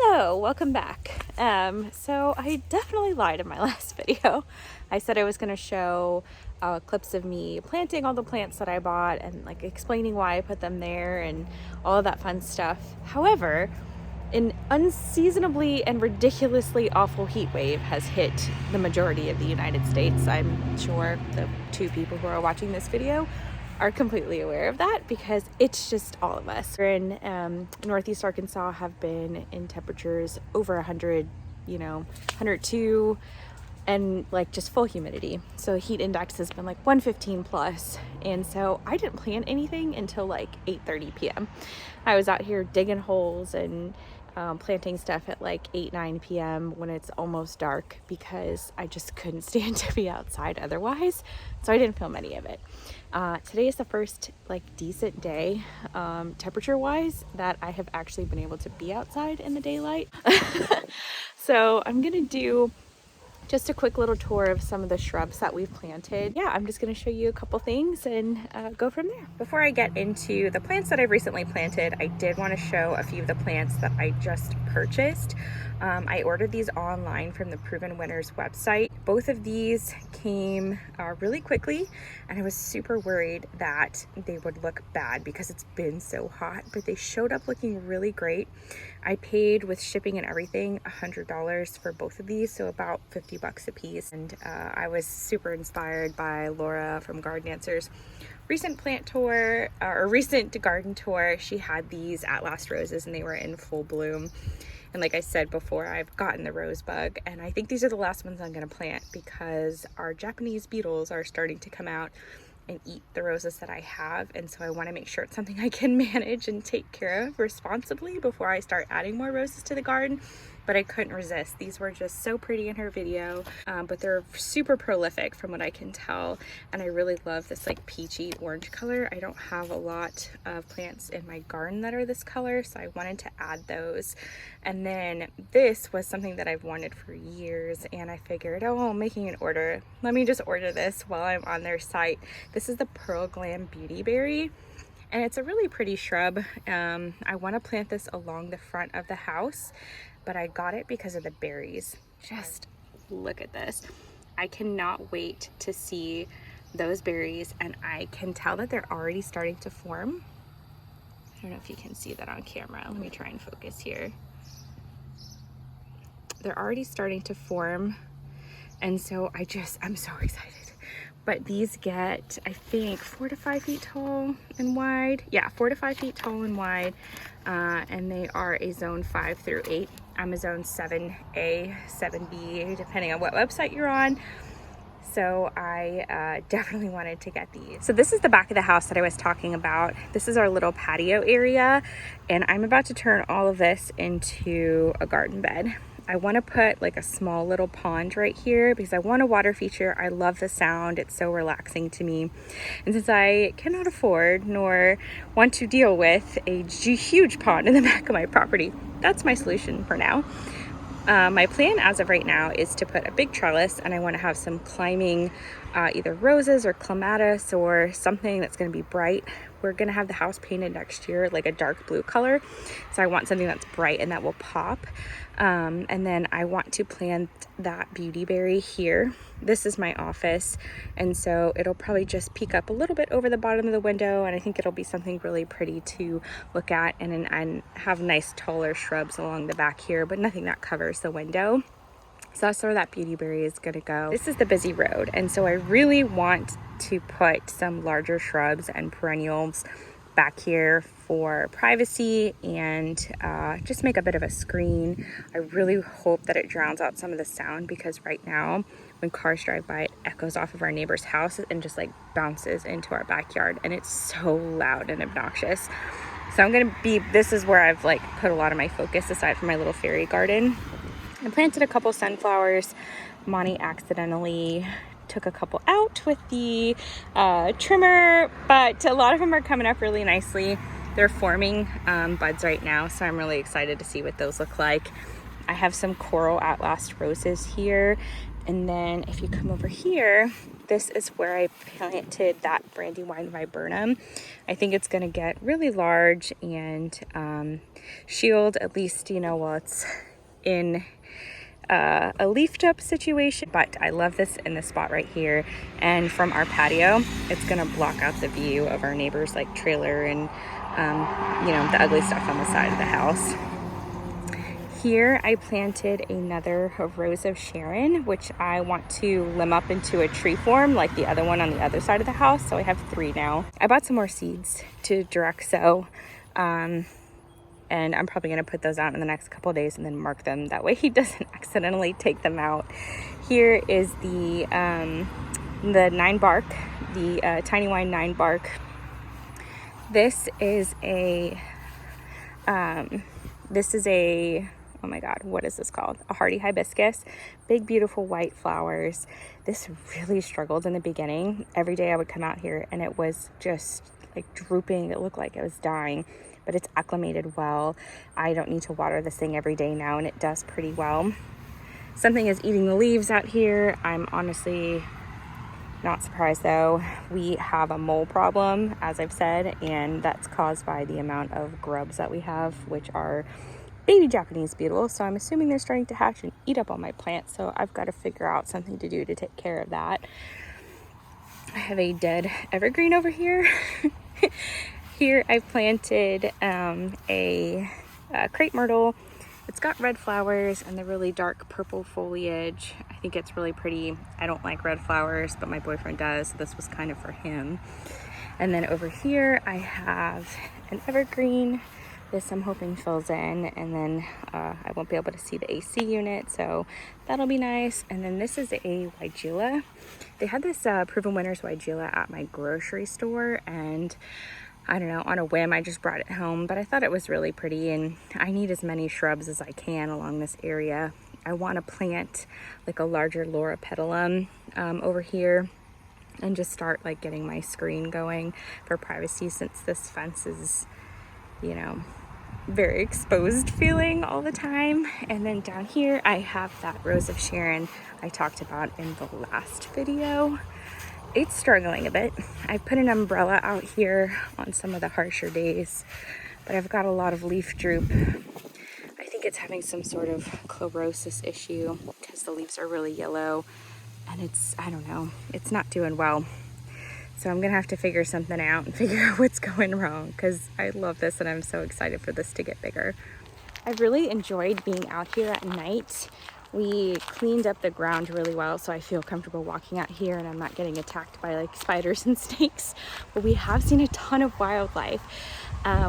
Hello, welcome back. So I definitely lied in my last video. I said I was going to show clips of me planting all the plants that I bought and like explaining why I put them there and all of that fun stuff. However, an unseasonably and ridiculously awful heat wave has hit the majority of the United States. I'm sure the two people who are watching this video are completely aware of that because it's just all of us. We're in Northeast Arkansas have been in temperatures over 100, 102, and like just full humidity. So heat index has been like 115 plus. And so I didn't plant anything until like 8:30 p.m. I was out here digging holes and planting stuff at like 8-9 p.m. when it's almost dark because I just couldn't stand to be outside otherwise. So I didn't film any of it. Today is the first like decent day temperature wise that I have actually been able to be outside in the daylight. So I'm gonna do just a quick little tour of some of the shrubs that we've planted. Yeah, I'm just going to show you a couple things and go from there. Before I get into the plants that I've recently planted, I did want to show a few of the plants that I just purchased. I ordered these online from the Proven Winners website. Both of these came really quickly, and I was super worried that they would look bad because it's been so hot, but they showed up looking really great. I paid with shipping and everything $100 for both of these, so about 50 bucks a piece. And I was super inspired by Laura from Garden Answers recent plant tour or recent garden tour. She had these At Last roses and they were in full bloom. And like I said before, I've gotten the rose bug, and I think these are the last ones I'm going to plant because our Japanese beetles are starting to come out and eat the roses that I have, and so I want to make sure it's something I can manage and take care of responsibly before I start adding more roses to the garden. But I couldn't resist. These were just so pretty in her video, but they're super prolific from what I can tell, and I really love this like peachy orange color. I don't have a lot of plants in my garden that are this color, so I wanted to add those. And then this was something that I've wanted for years, and I figured, oh, I'm making an order. Let me just order this while I'm on their site. This is the Pearl Glam Beauty Berry, and it's a really pretty shrub. I want to plant this along the front of the house, but I got it because of the berries. Just look at this. I cannot wait to see those berries, and I can tell that they're already starting to form. I don't know if you can see that on camera. Let me try and focus here. They're already starting to form, and so I'm so excited. But these get, I think, 4 to 5 feet tall and wide. Yeah, 4 to 5 feet tall and wide, and they are a zone 5 through 8. I'm a zone 7A, 7B, depending on what website you're on. So I definitely wanted to get these. So this is the back of the house that I was talking about. This is our little patio area, and I'm about to turn all of this into a garden bed. I want to put like a small little pond right here because I want a water feature. I love the sound. It's so relaxing to me. And since I cannot afford nor want to deal with a huge pond in the back of my property, that's my solution for now. My plan as of right now is to put a big trellis, and I want to have some climbing either roses or clematis or something that's going to be bright. We're going to have the house painted next year like a dark blue color, so I want something that's bright and that will pop. And then I want to plant that beauty berry here. This is my office, and so it'll probably just peek up a little bit over the bottom of the window, and I think it'll be something really pretty to look at, and have nice taller shrubs along the back here, but nothing that covers the window. So that's where that beauty berry is gonna go. This is the busy road, and so I really want to put some larger shrubs and perennials back here for privacy and just make a bit of a screen. I really hope that it drowns out some of the sound, because right now when cars drive by, it echoes off of our neighbor's house and just like bounces into our backyard, and it's so loud and obnoxious. So this is where I've like put a lot of my focus aside from my little fairy garden. I planted a couple sunflowers. Monty accidentally took a couple out with the trimmer, but a lot of them are coming up really nicely. They're forming buds right now, so I'm really excited to see what those look like. I have some coral At Last roses here, and then if you come over here, this is where I planted that Brandywine viburnum. I think it's going to get really large and shield, at least, you know, while it's in a leafed up situation. But I love this in this spot right here, and from our patio it's gonna block out the view of our neighbor's like trailer and you know, the ugly stuff on the side of the house. Here I planted another Rose of Sharon, which I want to limb up into a tree form like the other one on the other side of the house, so I have 3 now. I bought some more seeds to direct sow, and I'm probably going to put those out in the next couple of days and then mark them. That way he doesn't accidentally take them out. Here is the 9 bark, the Tiny Wine 9 bark. This is a, oh my God, what is this called? A hardy hibiscus. Big, beautiful white flowers. This really struggled in the beginning. Every day I would come out here and it was just like drooping. It looked like it was dying, but it's acclimated well. I don't need to water this thing every day now, and it does pretty well. Something is eating the leaves out here. I'm honestly not surprised though. We have a mole problem, as I've said, and that's caused by the amount of grubs that we have, which are baby Japanese beetles. So I'm assuming they're starting to hatch and eat up all my plants. So I've got to figure out something to do to take care of that. I have a dead evergreen over here. Here I've planted a crepe myrtle. It's got red flowers and the really dark purple foliage. I think it's really pretty. I don't like red flowers, but my boyfriend does, so this was kind of for him. And then over here I have an evergreen. This I'm hoping fills in, and then I won't be able to see the AC unit, so that'll be nice. And then this is a Weigela. They had this Proven Winners Weigela at my grocery store, and I don't know, on a whim I just brought it home, but I thought it was really pretty, and I need as many shrubs as I can along this area. I want to plant like a larger Laura petalum over here and just start like getting my screen going for privacy, since this fence is, you know, very exposed feeling all the time. And then down here I have that Rose of Sharon I talked about in the last video. It's struggling a bit. I've put an umbrella out here on some of the harsher days, but I've got a lot of leaf droop. I think it's having some sort of chlorosis issue because the leaves are really yellow, and it's, I don't know, it's not doing well. So I'm gonna have to figure something out and figure out what's going wrong, because I love this and I'm so excited for this to get bigger. I've really enjoyed being out here at night. We cleaned up the ground really well, so I feel comfortable walking out here and I'm not getting attacked by like spiders and snakes. But we have seen a ton of wildlife.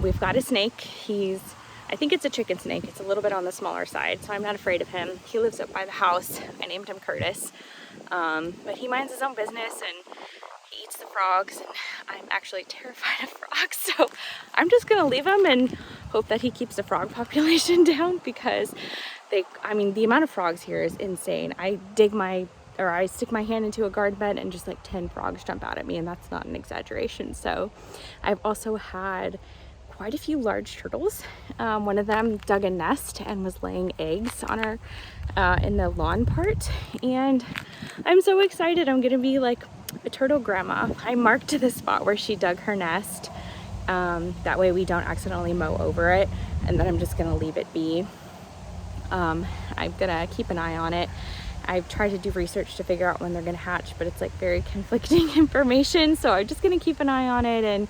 We've got a snake. I think it's a chicken snake. It's a little bit on the smaller side, so I'm not afraid of him. He lives up by the house. I named him Curtis. But he minds his own business and he eats the frogs, and I'm actually terrified of frogs, so I'm just gonna leave him and hope that he keeps the frog population down, because I mean, the amount of frogs here is insane. I stick my hand into a garden bed and just like 10 frogs jump out at me, and that's not an exaggeration. So I've also had quite a few large turtles. One of them dug a nest and was laying eggs on our in the lawn part, and I'm so excited. I'm gonna be like a turtle grandma. I marked the spot where she dug her nest, that way we don't accidentally mow over it, and then I'm just gonna leave it be. I'm gonna keep an eye on it. I've tried to do research to figure out when they're gonna hatch, but it's like very conflicting information, so I'm just gonna keep an eye on it. And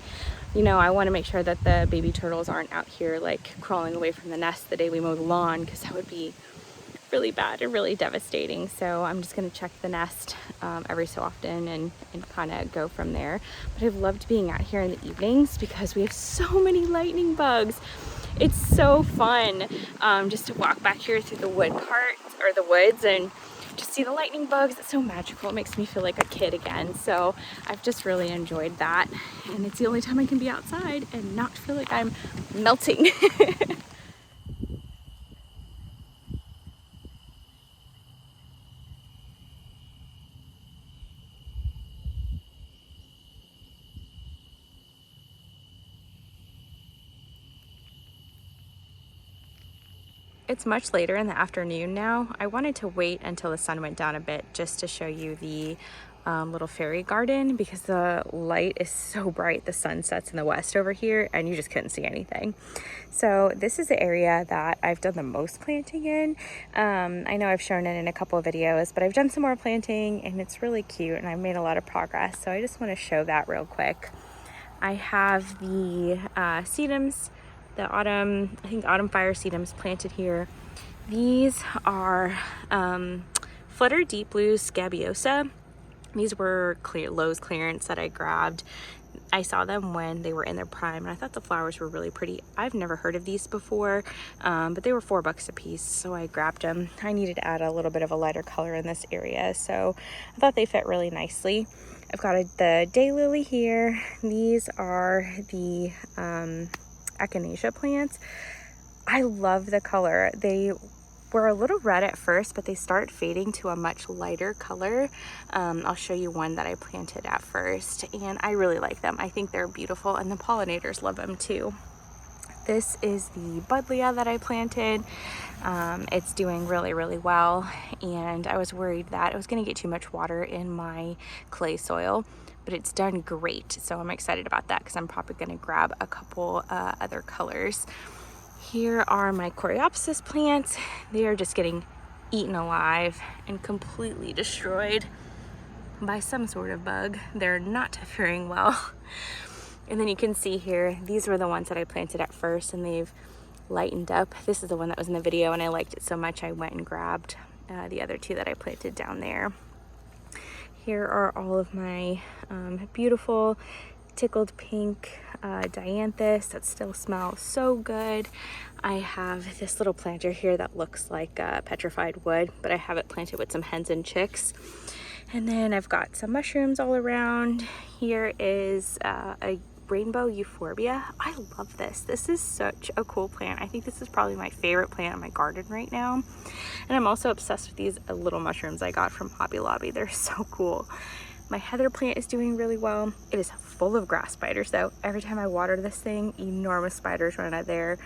you know, I want to make sure that the baby turtles aren't out here like crawling away from the nest the day we mow the lawn, because that would be really bad and really devastating. So I'm just going to check the nest every so often and kind of go from there. But I've loved being out here in the evenings because we have so many lightning bugs. It's so fun just to walk back here through the wood part or the woods and just see the lightning bugs. It's so magical. It makes me feel like a kid again. So I've just really enjoyed that. And it's the only time I can be outside and not feel like I'm melting. It's much later in the afternoon now. I wanted to wait until the sun went down a bit just to show you the little fairy garden because the light is so bright. The sun sets in the west over here and you just couldn't see anything. So this is the area that I've done the most planting in. I know I've shown it in a couple of videos, but I've done some more planting and it's really cute and I've made a lot of progress. So I just want to show that real quick. I have the sedums, the autumn fire sedums planted here. These are Flutter Deep Blue Scabiosa. These were Lowe's clearance that I grabbed. I saw them when they were in their prime and I thought the flowers were really pretty. I've never heard of these before, but they were $4 a piece, so I grabbed them. I needed to add a little bit of a lighter color in this area, so I thought they fit really nicely. I've got the daylily here. These are the echinacea plants. I love the color. They were a little red at first, but they start fading to a much lighter color. I'll show you one that I planted at first, and I really like them. I think they're beautiful, and the pollinators love them too. This is the buddleia that I planted. It's doing really, really well, and I was worried that it was going to get too much water in my clay soil, but it's done great. So I'm excited about that because I'm probably going to grab a couple other colors. Here are my coreopsis plants. They are just getting eaten alive and completely destroyed by some sort of bug. They're not faring well. And then you can see here, these were the ones that I planted at first and they've lightened up. This is the one that was in the video and I liked it so much I went and grabbed the other two that I planted down there. Here are all of my beautiful tickled pink dianthus that still smell so good. I have this little planter here that looks like petrified wood, but I have it planted with some hens and chicks. And then I've got some mushrooms all around. Here is a rainbow euphorbia. I love this. This is such a cool plant. I think this is probably my favorite plant in my garden right now. And I'm also obsessed with these little mushrooms I got from Hobby Lobby. They're so cool. My heather plant is doing really well. It is full of grass spiders though. Every time I water this thing, enormous spiders run out there.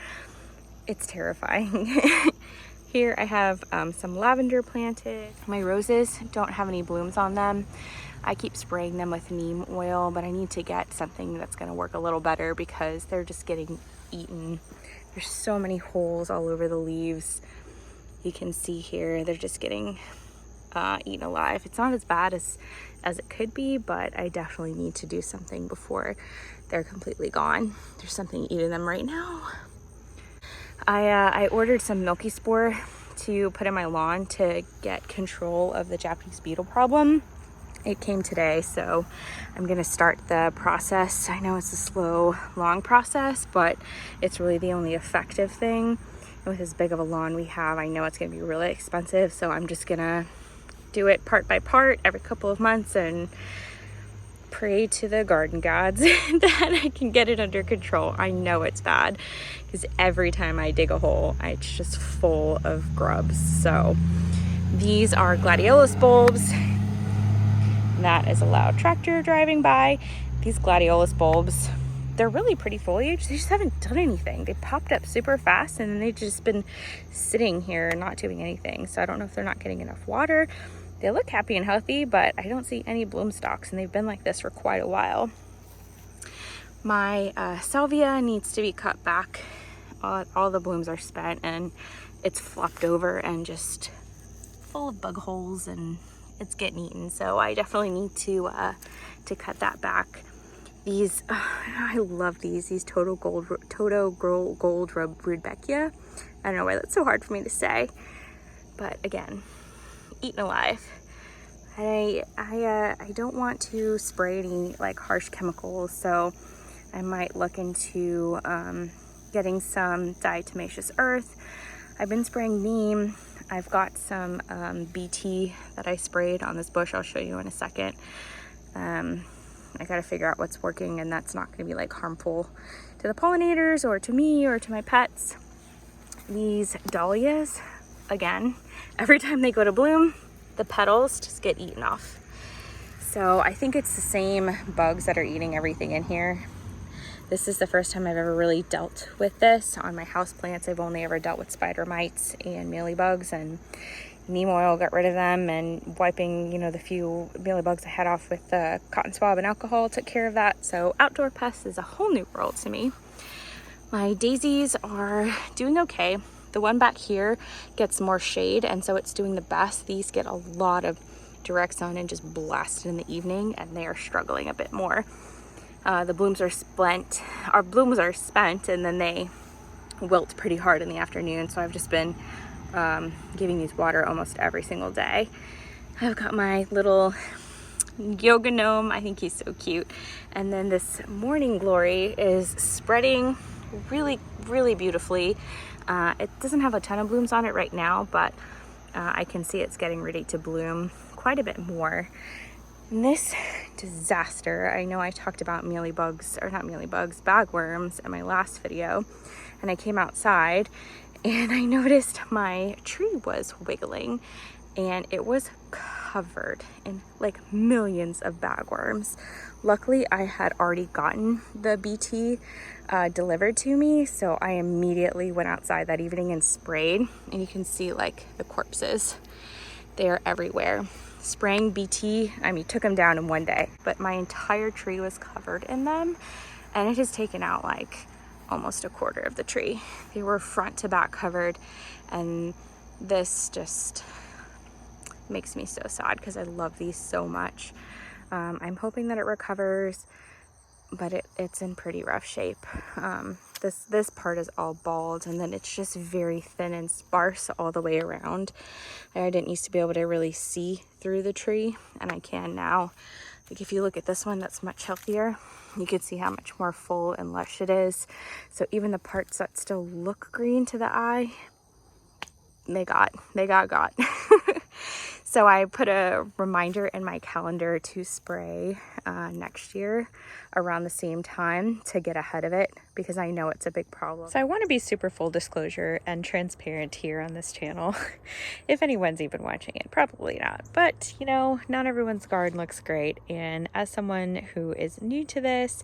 It's terrifying. Here I have some lavender planted. My roses don't have any blooms on them. I keep spraying them with neem oil, but I need to get something that's gonna work a little better because they're just getting eaten. There's so many holes all over the leaves. You can see here, they're just getting eaten alive. It's not as bad as it could be, but I definitely need to do something before they're completely gone. There's something eating them right now. I ordered some milky spore to put in my lawn to get control of the Japanese beetle problem. It came today, so I'm gonna start the process. I know it's a slow, long process, but it's really the only effective thing. With as big of a lawn we have, I know it's gonna be really expensive, so I'm just gonna do it part by part every couple of months and pray to the garden gods that I can get it under control. I know it's bad because every time I dig a hole, it's just full of grubs. So these are gladiolus bulbs. That is a loud tractor driving by. These gladiolus bulbs, they're really pretty foliage. They just haven't done anything. They popped up super fast and then they've just been sitting here not doing anything. So I don't know if they're not getting enough water. They look happy and healthy, but I don't see any bloom stalks and they've been like this for quite a while. My salvia needs to be cut back. All the blooms are spent and it's flopped over and just full of bug holes and it's getting eaten. So I definitely need to cut that back. These, I love these Toto Gold Rudbeckia. I don't know why that's so hard for me to say, but again, eaten alive. I don't want to spray any like harsh chemicals, so I might look into getting some diatomaceous earth. I've been spraying neem. I've got some BT that I sprayed on this bush. I'll show you in a second. I gotta figure out what's working and that's not gonna be like harmful to the pollinators or to me or to my pets. These dahlias, again, every time they go to bloom, the petals just get eaten off. So I think it's the same bugs that are eating everything in here. This is the first time I've ever really dealt with this on my houseplants. I've only ever dealt with spider mites and mealybugs, and neem oil got rid of them, and wiping, you know, the few mealybugs I had off with the cotton swab and alcohol took care of that. So outdoor pests is a whole new world to me. My daisies are doing okay. The one back here gets more shade, and so it's doing the best. These get a lot of direct sun and just blasted in the evening, and they are struggling a bit more. The blooms are spent. Our blooms are spent, and then they wilt pretty hard in the afternoon. So I've just been giving these water almost every single day. I've got my little yoga gnome. I think he's so cute. And then this morning glory is spreading really, really beautifully. It doesn't have a ton of blooms on it right now, but I can see it's getting ready to bloom quite a bit more. And this disaster, I know I talked about mealybugs, or not mealybugs, bagworms in my last video, and I came outside and I noticed my tree was wiggling, and it was covered in like millions of bagworms. Luckily, I had already gotten the BT delivered to me, so I immediately went outside that evening and sprayed, and you can see like the corpses. They are everywhere. Spraying BT, I mean, took them down in one day, but my entire tree was covered in them, and it has taken out like almost a quarter of the tree. They were front to back covered, and this just makes me so sad because I love these so much. I'm hoping that it recovers, but it's in pretty rough shape. This part is all bald, and then it's just very thin and sparse all the way around. I didn't used to be able to really see through the tree, and I can now. Like if you look at this one, that's much healthier. You can see how much more full and lush it is. So even the parts that still look green to the eye, they got. So I put a reminder in my calendar to spray next year around the same time to get ahead of it, because I know it's a big problem. So I want to be super full disclosure and transparent here on this channel. If anyone's even watching it, probably not. But, you know, not everyone's garden looks great. And as someone who is new to this,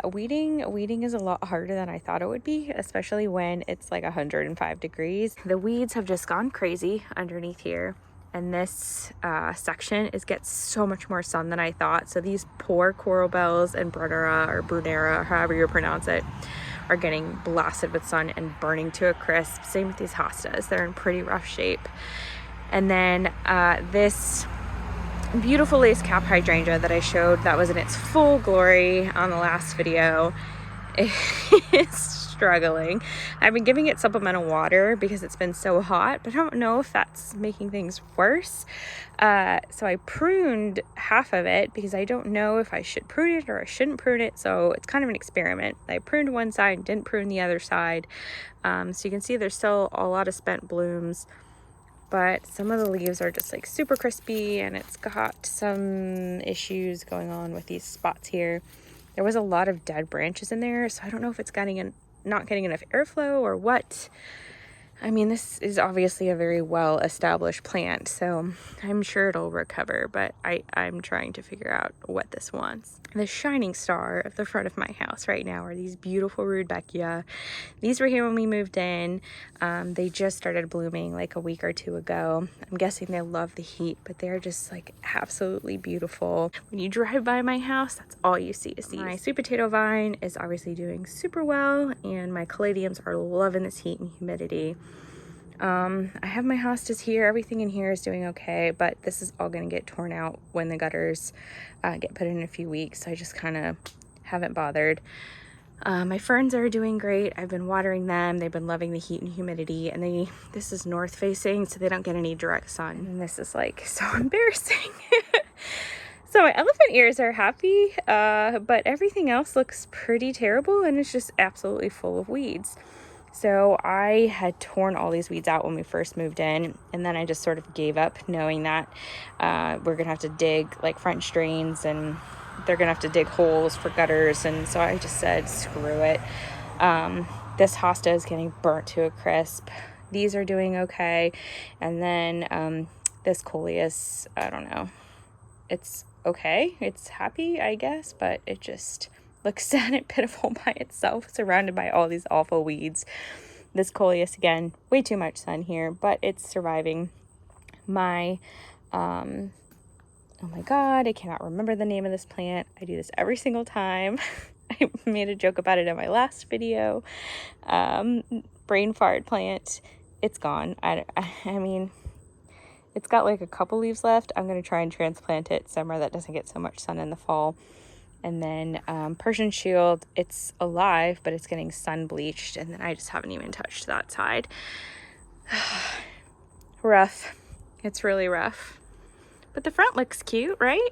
weeding is a lot harder than I thought it would be, especially when it's like 105 degrees. The weeds have just gone crazy underneath here. And this section gets so much more sun than I thought. So these poor coral bells and Brunera, however you pronounce it, are getting blasted with sun and burning to a crisp. Same with these hostas. They're in pretty rough shape. And then this beautiful lace cap hydrangea that I showed that was in its full glory on the last video is struggling. I've been giving it supplemental water because it's been so hot, but I don't know if that's making things worse. So I pruned half of it because I don't know if I should prune it or I shouldn't prune it. So it's kind of an experiment. I pruned one side, didn't prune the other side. So you can see there's still a lot of spent blooms, but some of the leaves are just like super crispy, and it's got some issues going on with these spots here. There was a lot of dead branches in there, so I don't know if it's not getting enough airflow or what. I mean, this is obviously a very well-established plant, so I'm sure it'll recover, but I'm trying to figure out what this wants. The shining star of the front of my house right now are these beautiful Rudbeckia. These were here when we moved in. They just started blooming like a week or two ago. I'm guessing they love the heat, but they're just like absolutely beautiful. When you drive by my house, that's all you see is these. My sweet potato vine is obviously doing super well, and my caladiums are loving this heat and humidity. I have my hostas here. Everything in here is doing okay, but this is all going to get torn out when the gutters get put in a few weeks. So I just kind of haven't bothered. My ferns are doing great. I've been watering them. They've been loving the heat and humidity, and this is north facing, so they don't get any direct sun. And this is like so embarrassing. So my elephant ears are happy, but everything else looks pretty terrible, and it's just absolutely full of weeds. So I had torn all these weeds out when we first moved in, and then I just sort of gave up knowing that we're gonna have to dig like French drains, and they're gonna have to dig holes for gutters, and so I just said screw it. This hosta is getting burnt to a crisp. These are doing okay, and then this coleus, I don't know, it's okay, it's happy I guess, but it just looks sad and pitiful by itself, surrounded by all these awful weeds. This coleus, again, way too much sun here, but it's surviving. My, oh my God, I cannot remember the name of this plant. I do this every single time. I made a joke about it in my last video. Brain fart plant, it's gone. I mean, it's got like a couple leaves left. I'm going to try and transplant it somewhere that doesn't get so much sun in the fall. And then Persian shield, it's alive, but it's getting sun bleached. And then I just haven't even touched that side. Rough. It's really rough. But the front looks cute, right?